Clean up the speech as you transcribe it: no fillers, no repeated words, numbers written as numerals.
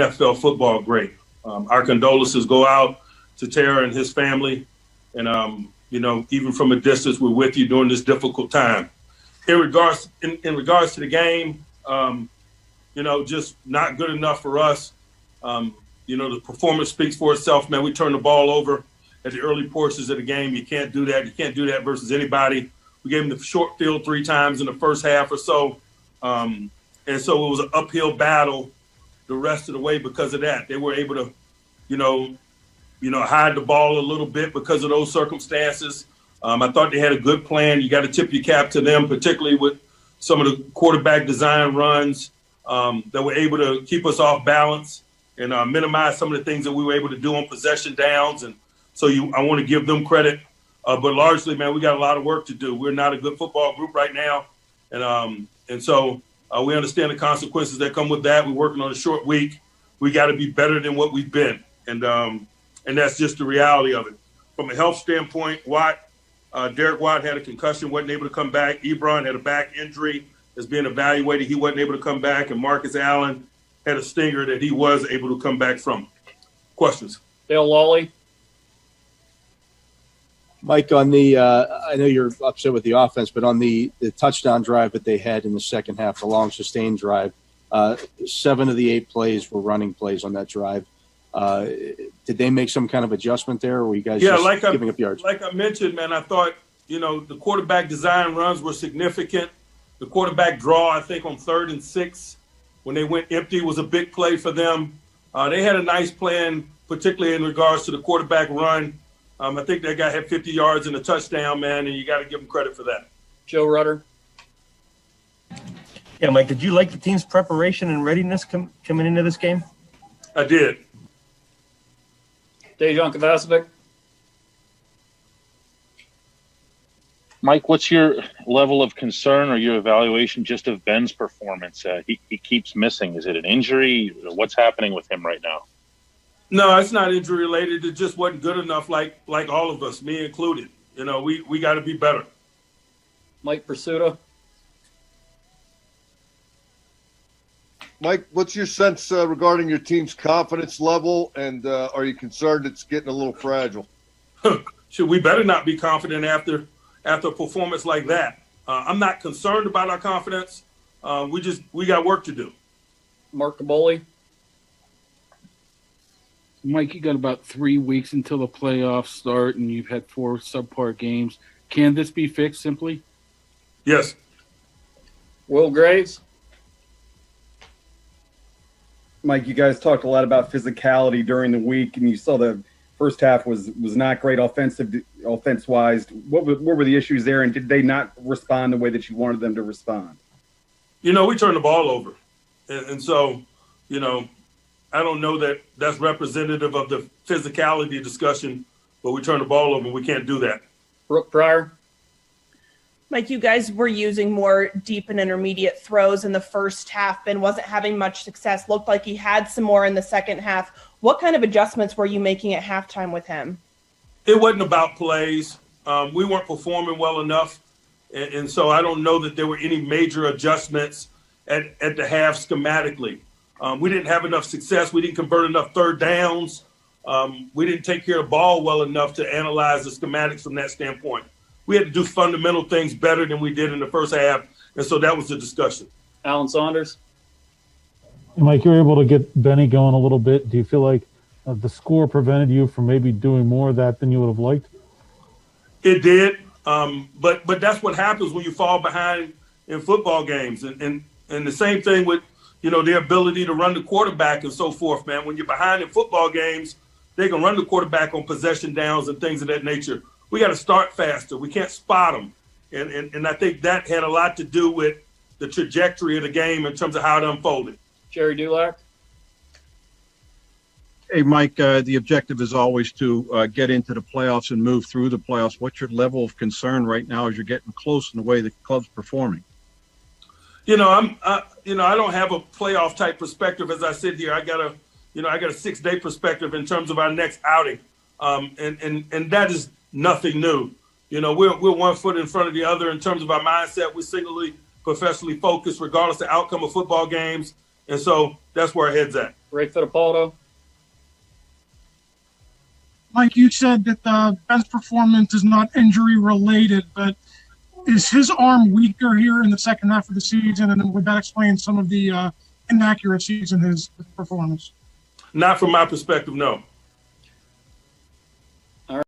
NFL football great. Our condolences go out to Tara and his family. And, even from a distance, we're with you during this difficult time. In regards to the game, just not good enough for us. The performance speaks for itself, man. We turned the ball over at the early portions of the game. You can't do that. You can't do that versus anybody. We gave them the short field 3 times in the first half or so. And so it was an uphill battle the rest of the way because of that. They were able to, hide the ball a little bit because of those circumstances. I thought they had a good plan. You got to tip your cap to them, particularly with some of the quarterback design runs that were able to keep us off balance and minimize some of the things that we were able to do on possession downs. And so I want to give them credit. But largely, man, we got a lot of work to do. We're not a good football group right now. And so we understand the consequences that come with that. We're working on a short week. We got to be better than what we've been. And that's just the reality of it. From a health standpoint, Derek Watt had a concussion, wasn't able to come back. Ebron had a back injury that's being evaluated. He wasn't able to come back. And Marcus Allen had a stinger that he was able to come back from. Questions? Dale Lawley. Mike, on the I know you're upset with the offense, but on the touchdown drive that they had in the second half, the long sustained drive, 7 of the 8 plays were running plays on that drive. Did they make some kind of adjustment there, or were you guys giving up yards? Like I mentioned, man, I thought, the quarterback design runs were significant. The quarterback draw, I think, on 3rd and 6, when they went empty, was a big play for them. They had a nice plan, particularly in regards to the quarterback run. I think that guy had 50 yards and a touchdown, man, and you got to give him credit for that. Joe Rudder. Yeah, Mike, did you like the team's preparation and readiness coming into this game? I did. Dejan Kovacevic. Mike, what's your level of concern or your evaluation just of Ben's performance? He keeps missing. Is it an injury? What's happening with him right now? No, it's not injury related. It just wasn't good enough, like all of us, me included. We got to be better. Mike Pursuta. Mike, what's your sense regarding your team's confidence level, and are you concerned it's getting a little fragile? We better not be confident after a performance like that. I'm not concerned about our confidence. We got work to do. Mark Caboli. Mike, you got about 3 weeks until the playoffs start, and you've had 4 subpar games. Can this be fixed simply? Yes. Will Graves. Mike, you guys talked a lot about physicality during the week, and you saw the first half was not great offense-wise. What were the issues there, and did they not respond the way that you wanted them to respond? We turned the ball over. And so, I don't know that that's representative of the physicality discussion, but we turned the ball over. We can't do that. Brooke Pryor. Mike, you guys were using more deep and intermediate throws in the first half. Ben wasn't having much success. Looked like he had some more in the second half. What kind of adjustments were you making at halftime with him? It wasn't about plays. We weren't performing well enough. And so I don't know that there were any major adjustments at the half schematically. We didn't have enough success. We didn't convert enough third downs. We didn't take care of the ball well enough to analyze the schematics from that standpoint. We had to do fundamental things better than we did in the first half, and so that was the discussion. Alan Saunders. Mike, you were able to get Benny going a little bit. Do you feel like the score prevented you from maybe doing more of that than you would have liked? It did, but that's what happens when you fall behind in football games, and the same thing with their ability to run the quarterback and so forth, man. When you're behind in football games, they can run the quarterback on possession downs and things of that nature. We got to start faster. We can't spot them. And I think that had a lot to do with the trajectory of the game in terms of how it unfolded. Jerry Dulac. Hey, Mike, the objective is always to get into the playoffs and move through the playoffs. What's your level of concern right now as you're getting close in the way the club's performing? I don't have a playoff type perspective as I sit here. I got a 6-day perspective in terms of our next outing. And that is nothing new. We're 1 foot in front of the other in terms of our mindset. We're singularly professionally focused regardless of the outcome of football games. And so that's where our head's at. Ray Fittipaldo. Mike, you said that Ben's performance is not injury related, but is his arm weaker here in the second half of the season? And then would that explain some of the inaccuracies in his performance? Not from my perspective, no.